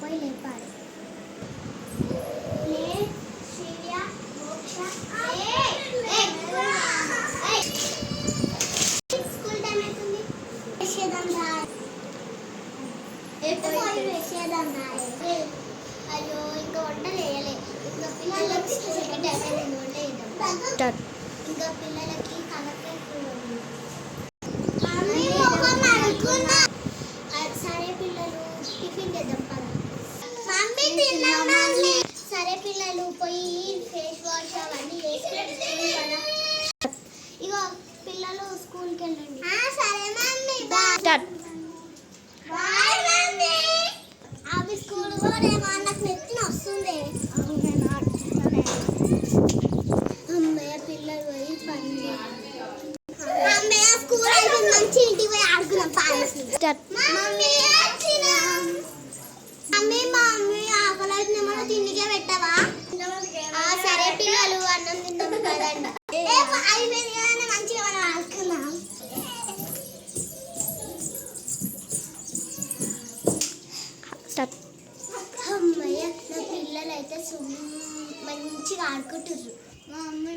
పోయి లేపాలి. School time అవుతుంది. అయ్యో ఇంకా వంట వేయలే. ఇంకా పిల్లలకి సెకండ్ అయిపోయింది. వంట వేద్దాం. ఇంకా పిల్లలకి కలెక్టర్ సరే పిల్లలు టిఫిన్ చేద్దాం పద. సరే పిల్లలు పోయి ఫేస్ వాష్ అవన్నీ వేసుకొని కదా. ఇగో పిల్లలు స్కూల్కి వెళ్ళండి. సరే మమ్మీ బాయ్ మమ్మీ. అవి స్కూల్ పోరేమో నాకు నెత్తిన వస్తుంది. అమ్మయ్య పిల్లలు పోయి పండి. అమ్మయ్య స్కూల్ అయిపోయింది. మంచి ఇంటికి పోయి ఆడుకున్నాం. మమ్మీ మమ్మీ మమ్మీ ఆకలి మన తిండికే పెట్టవా? సరే పిల్లలు అన్నం తిందాం కదండి. అయిపోయింది కదా మంచిగా మనం ఆడుకున్నాం. అమ్మయ్య నా పిల్లలు అయితే మంచిగా ఆడుకుంటుర్రు. మా మమ్మీ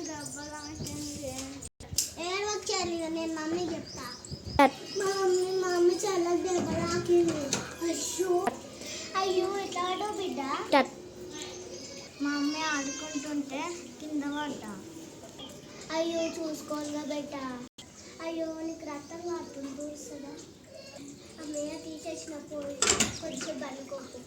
దెబ్బలాంటి ఏడవచ్చారు. నేను మమ్మీ చెప్తా. మా మమ్మీ చాలా దెబ్బలాకింది. అయ్యో అయ్యో ఎట్లా ఆడో బిడ్డ. మా మమ్మీ ఆడుకుంటుంటే కింద పడ్డా. అయ్యో చూసుకోవాలిగా బిడ్డ. అయ్యో నీకు రక్తం కారుతుంది. చూస్తుందా? అమ్మయ్య తీసేసినప్పుడు కొంచెం బనుకోకు.